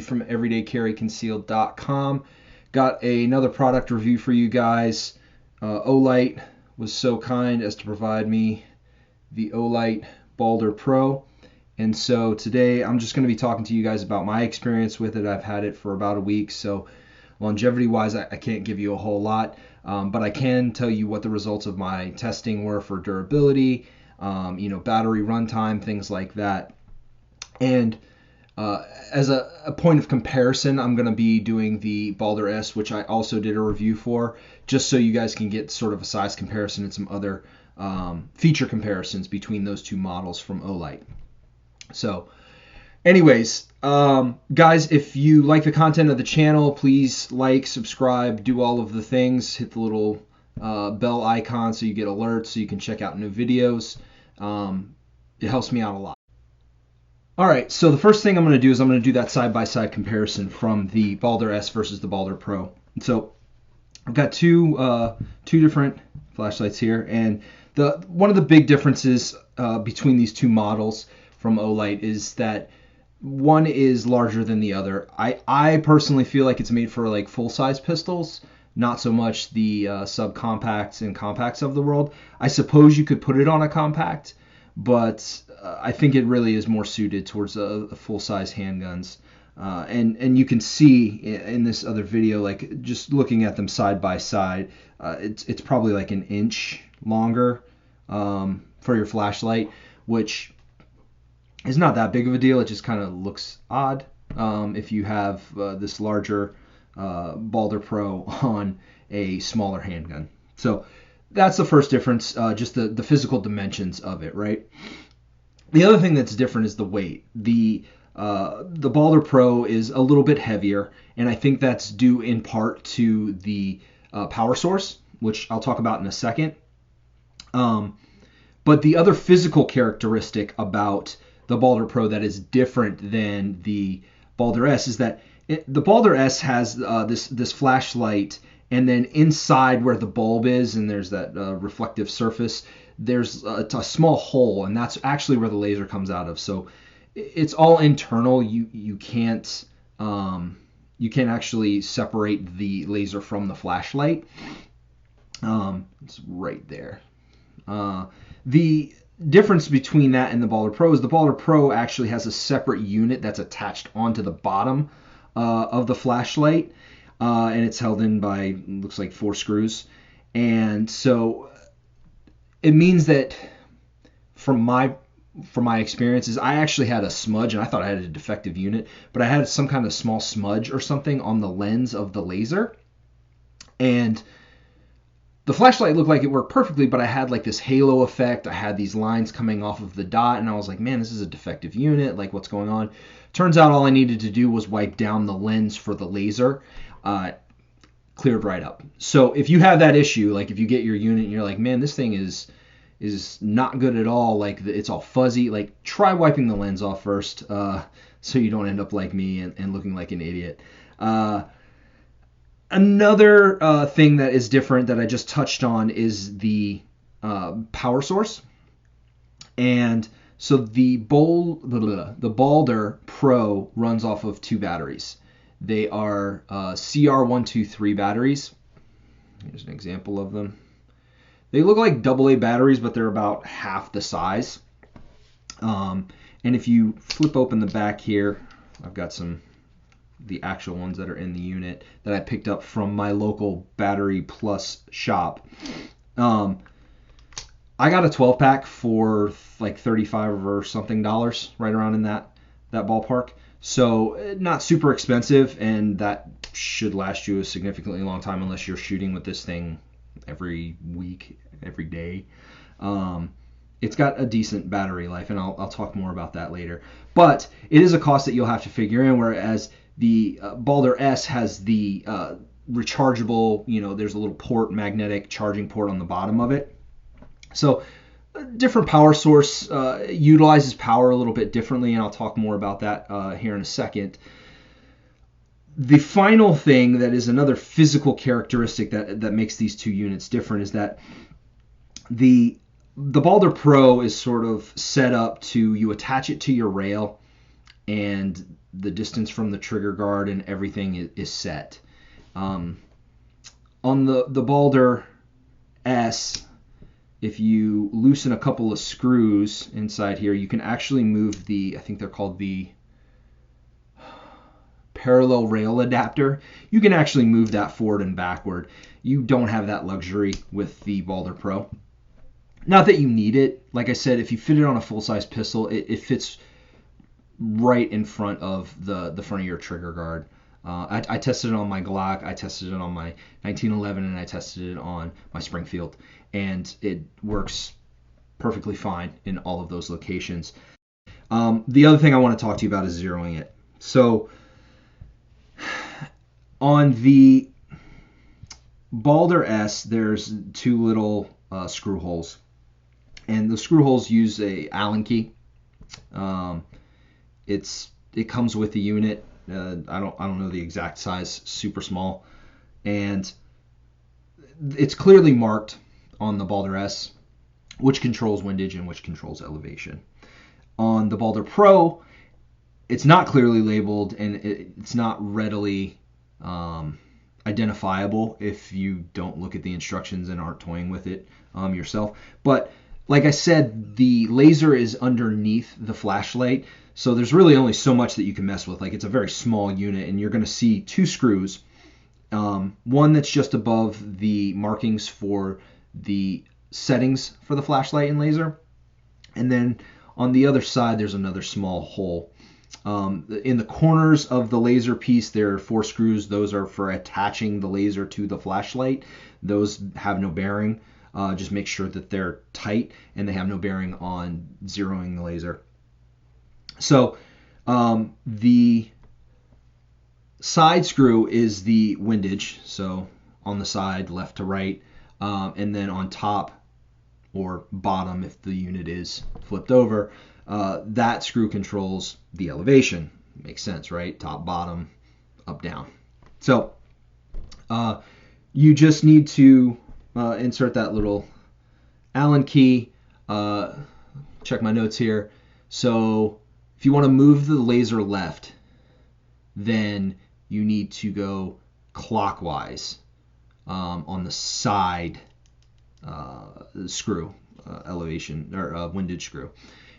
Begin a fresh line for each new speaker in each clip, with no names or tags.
you from everydaycarryconcealed.com. Got another product review for you guys. OLIGHT was so kind as to provide me the OLIGHT Baldr Pro. And so today I'm just going to be talking to you guys about my experience with it. I've had it for about a week, so longevity-wise I can't give you a whole lot, but I can tell you what the results of my testing were for durability, battery runtime, things like that. And as a point of comparison, I'm going to be doing the Baldr S, which I also did a review for, just so you guys can get sort of a size comparison and some other feature comparisons between those two models from OLIGHT. So anyways, guys, if you like the content of the channel, please like, subscribe, do all of the things. Hit the little bell icon so you get alerts so you can check out new videos. It helps me out a lot. Alright, so the first thing I'm going to do is I'm going to do that side-by-side comparison from the Baldr S versus the Baldr Pro. So I've got two different flashlights here, and one of the big differences between these two models from OLIGHT is that one is larger than the other. I personally feel like it's made for like full-size pistols, not so much the subcompacts and compacts of the world. I suppose you could put it on a compact, but I think it really is more suited towards the full-size handguns. And you can see in this other video, like just looking at them side by side, it's probably like an inch longer for your flashlight, which is not that big of a deal. It just kind of looks odd if you have this larger Baldr Pro on a smaller handgun. So that's the first difference, just the physical dimensions of it, right? The other thing that's different is the weight. The Baldr Pro is a little bit heavier, and I think that's due in part to the power source, which I'll talk about in a second. But the other physical characteristic about the Baldr Pro that is different than the Baldr S is that the Baldr S has this flashlight, and then inside where the bulb is, and there's that reflective surface, there's a small hole, and that's actually where the laser comes out of. So it's all internal. You can't actually separate the laser from the flashlight. It's right there. The difference between that and the Baldr Pro is the Baldr Pro actually has a separate unit that's attached onto the bottom of the flashlight, and it's held in by, looks like, 4 screws. And so it means that from my experiences, I actually had a smudge, and I thought I had a defective unit, but I had some kind of small smudge or something on the lens of the laser, and the flashlight looked like it worked perfectly, but I had like this halo effect. I had these lines coming off of the dot, and I was like, man, this is a defective unit. Like, what's going on? Turns out all I needed to do was wipe down the lens for the laser. Cleared right up. So if you have that issue, like if you get your unit and you're like, man, this thing is not good at all, like it's all fuzzy, like try wiping the lens off first, so you don't end up like me and looking like an idiot. Another thing that is different that I just touched on is the power source. And so the Baldr Pro runs off of 2 batteries. They are CR123 batteries. Here's an example of them. They look like AA batteries, but they're about half the size. And if you flip open the back here, I've got the actual ones that are in the unit that I picked up from my local Battery Plus shop. I got a 12-pack for like $35 or something, right around in that ballpark. So not super expensive, and that should last you a significantly long time unless you're shooting with this thing every week, every day. It's got a decent battery life, and I'll talk more about that later. But it is a cost that you'll have to figure in, whereas the Baldr S has the rechargeable, there's a little magnetic charging port on the bottom of it. So different power source, utilizes power a little bit differently, and I'll talk more about that here in a second. The final thing that is another physical characteristic that makes these two units different is that the Baldr Pro is sort of set up to, you attach it to your rail, and the distance from the trigger guard and everything is set. On the Baldr S, if you loosen a couple of screws inside here, you can actually move the, I think they're called the parallel rail adapter. You can actually move that forward and backward. You don't have that luxury with the Baldr Pro. Not that you need it. Like I said, if you fit it on a full-size pistol, it fits right in front of the front of your trigger guard. I tested it on my Glock, I tested it on my 1911, and I tested it on my Springfield, and it works perfectly fine in all of those locations. The other thing I want to talk to you about is zeroing it. So on the Baldr S, there's two little screw holes, and the screw holes use a Allen key. It comes with the unit. I don't know the exact size, super small, and it's clearly marked on the Baldr S which controls windage and which controls elevation. On the Baldr Pro, it's not clearly labeled, and it's not readily identifiable if you don't look at the instructions and aren't toying with it yourself. But like I said, the laser is underneath the flashlight, so there's really only so much that you can mess with. Like, it's a very small unit, and you're going to see two screws. One that's just above the markings for the settings for the flashlight and laser, and then on the other side there's another small hole. In the corners of the laser piece there are 4 screws. Those are for attaching the laser to the flashlight. Those have no bearing. Just make sure that they're tight, and they have no bearing on zeroing the laser. So the side screw is the windage, so on the side, left to right, and then on top or bottom, if the unit is flipped over, that screw controls the elevation. Makes sense, right? Top, bottom, up, down. So you just need to insert that little Allen key. Check my notes here. So if you want to move the laser left, then you need to go clockwise on the side screw, elevation or windage screw.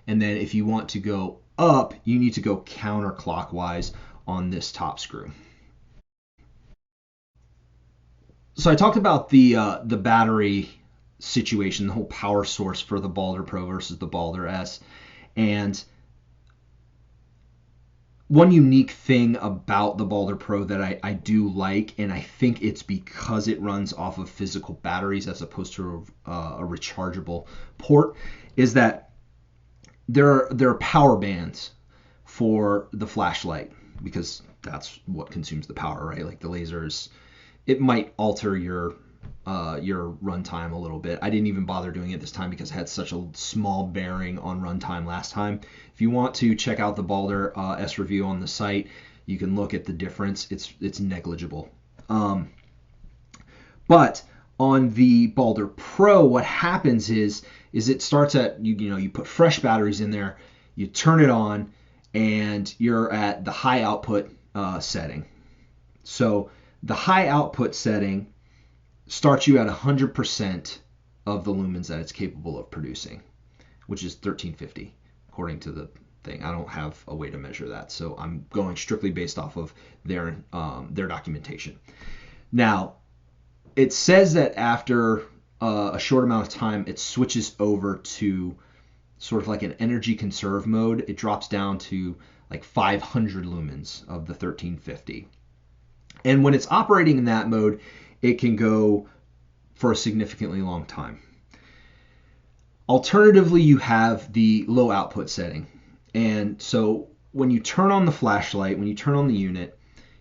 And then if you want to go up, you need to go counterclockwise on this top screw. So I talked about the battery situation, the whole power source for the Baldr Pro versus the Baldr S. And one unique thing about the Baldr Pro that I do like, and I think it's because it runs off of physical batteries as opposed to a rechargeable port, is that there are power bands for the flashlight, because that's what consumes the power, right? Like the lasers, it might alter your runtime a little bit. I didn't even bother doing it this time because it had such a small bearing on runtime last time. If you want to check out the Baldr S review on the site, you can look at the difference. It's negligible. But on the Baldr Pro, what happens is it starts at, you put fresh batteries in there, you turn it on, and you're at the high output setting. So the high output setting starts you at 100% of the lumens that it's capable of producing, which is 1350 according to the thing. I don't have a way to measure that, so I'm going strictly based off of their documentation. Now, it says that after a short amount of time, it switches over to sort of like an energy conserve mode. It drops down to like 500 lumens of the 1350. And when it's operating in that mode, it can go for a significantly long time. Alternatively, you have the low output setting. And so when you turn on the flashlight, when you turn on the unit,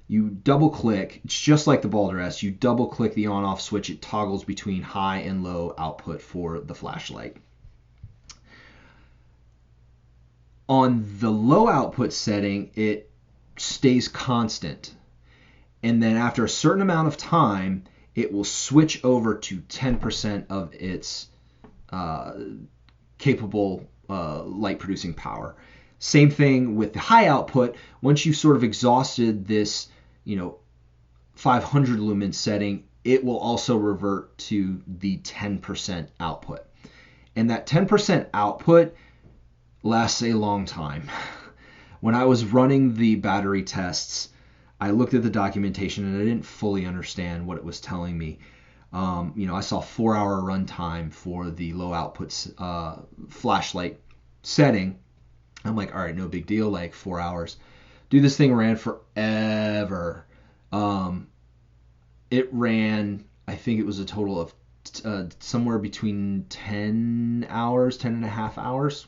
you double click. It's just like the Baldr S. You double click the on off switch. It toggles between high and low output for the flashlight. On the low output setting, it stays constant. And then after a certain amount of time, it will switch over to 10% of its capable light producing power. Same thing with the high output. Once you've sort of exhausted this, 500 lumen setting, it will also revert to the 10% output. And that 10% output lasts a long time. When I was running the battery tests, I looked at the documentation and I didn't fully understand what it was telling me. I saw 4-hour runtime for the low output flashlight setting. I'm like, all right, no big deal, like 4 hours. Dude, this thing ran forever. It ran, I think it was a total of somewhere between 10 hours, 10 and a half hours.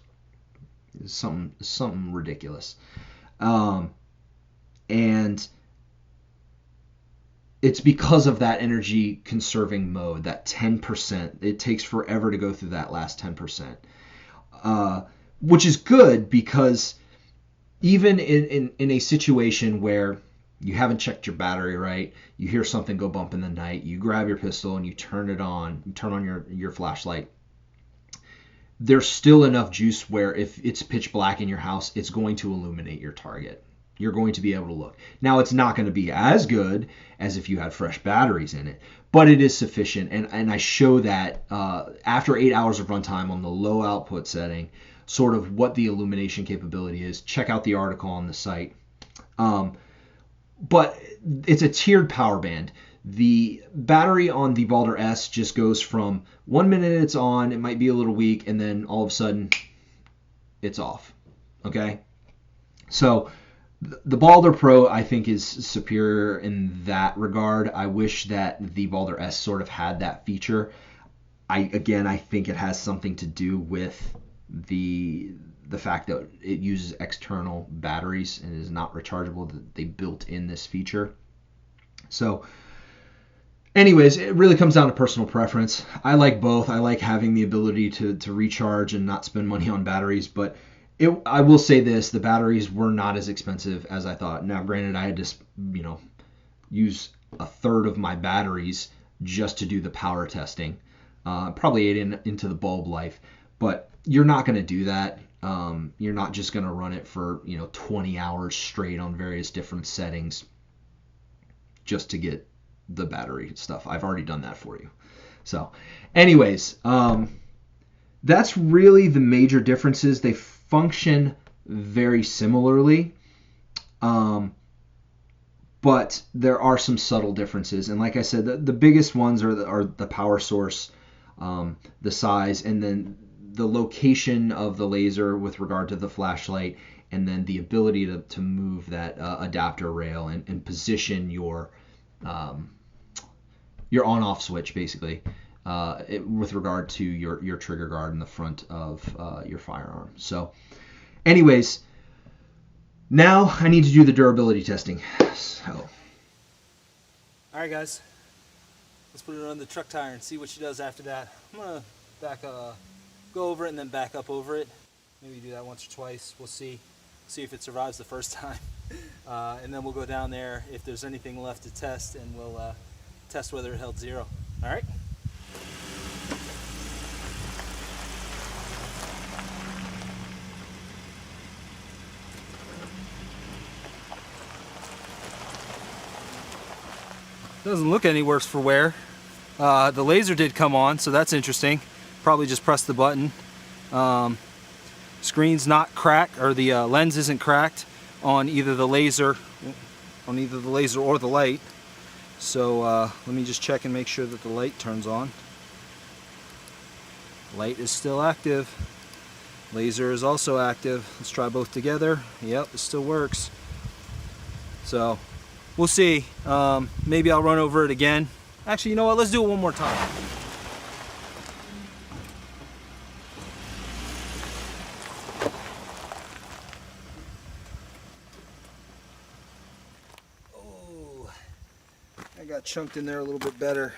Something ridiculous. And it's because of that energy conserving mode, that 10%. It takes forever to go through that last 10%. Which is good, because even in a situation where you haven't checked your battery right, you hear something go bump in the night, you grab your pistol and you turn on your flashlight, there's still enough juice where if it's pitch black in your house, it's going to illuminate your target. You're going to be able to look. Now, it's not going to be as good as if you had fresh batteries in it, but it is sufficient. And I show that after 8 hours of runtime on the low output setting, sort of what the illumination capability is. Check out the article on the site. But it's a tiered power band. The battery on the Baldr S just goes from 1 minute it's on, it might be a little weak, and then all of a sudden it's off. Okay? So the Baldr Pro, I think, is superior in that regard. I wish that the Baldr S sort of had that feature. I think it has something to do with the fact that it uses external batteries and is not rechargeable, that they built in this feature. So anyways, it really comes down to personal preference. I like both. I like having the ability to recharge and not spend money on batteries, but I will say this, the batteries were not as expensive as I thought. Now, granted, I had to, use a third of my batteries just to do the power testing. Probably ate into the bulb life, but you're not going to do that. You're not just going to run it for 20 hours straight on various different settings just to get the battery stuff. I've already done that for you. So anyways, that's really the major differences. They function very similarly, but there are some subtle differences. And like I said, the biggest ones are the power source, the size, and then the location of the laser with regard to the flashlight, and then the ability to move that adapter rail and position your on-off switch, basically, with regard to your trigger guard in the front of your firearm. So anyways, now I need to do the durability testing. So,
all right, guys, let's put it on the truck tire and see what she does after that. I'm gonna go over it and then back up over it. Maybe do that once or twice. We'll see if it survives the first time, and then we'll go down there if there's anything left to test, and we'll test whether it held zero. All right. Doesn't look any worse for wear. The laser did come on, so that's interesting. Probably just pressed the button. Screen's not cracked, or the lens isn't cracked on either the laser or the light. So let me just check and make sure that the light turns on. Light is still active. Laser is also active. Let's try both together. Yep, it still works. So we'll see. Maybe I'll run over it again. Actually, you know what? Let's do it one more time. Oh, I got chunked in there a little bit better.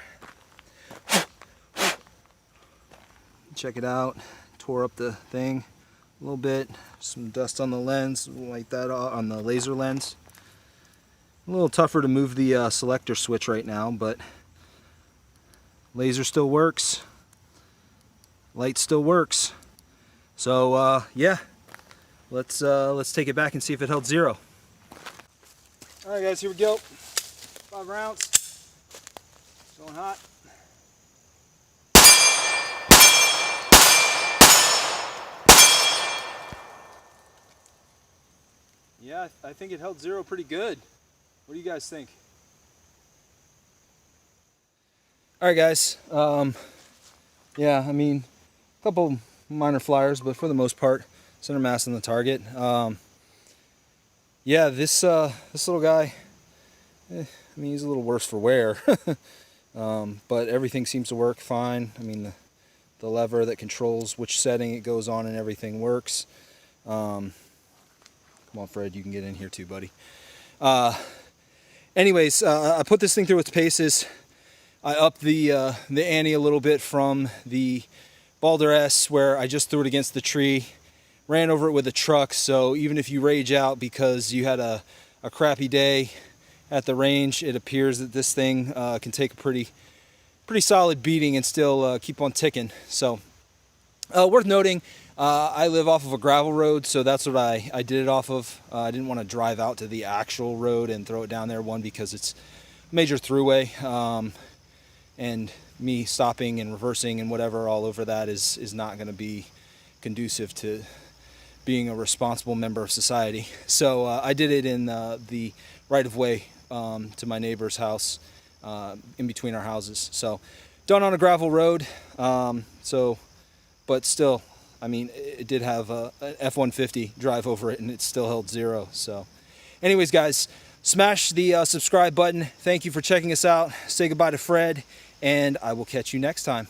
Check it out. Tore up the thing a little bit. Some dust on the lens, like that on the laser lens. A little tougher to move the selector switch right now, but laser still works. Light still works. So yeah, let's take it back and see if it held 0. All right, guys, here we go. 5 rounds. It's going hot. Yeah, I think it held 0 pretty good. What do you guys think? All right, guys. Yeah, I mean, a couple minor flyers, but for the most part, center mass on the target. Yeah, this little guy, I mean, he's a little worse for wear, but everything seems to work fine. I mean, the lever that controls which setting it goes on and everything works. Come on, Fred, you can get in here too, buddy. Anyways, I put this thing through its paces. I upped the ante a little bit from the Baldr S, where I just threw it against the tree, ran over it with a truck. So even if you rage out because you had a crappy day at the range, it appears that this thing can take a pretty solid beating and still keep on ticking. So worth noting, I live off of a gravel road, so that's what I did it off of. I didn't want to drive out to the actual road and throw it down there, one, because it's a major throughway, and me stopping and reversing and whatever all over that is not going to be conducive to being a responsible member of society. So I did it in the right-of-way to my neighbor's house, in between our houses. So done on a gravel road, but still, I mean, it did have an F-150 drive over it, and it still held 0. So anyways, guys, smash the subscribe button. Thank you for checking us out. Say goodbye to Fred, and I will catch you next time.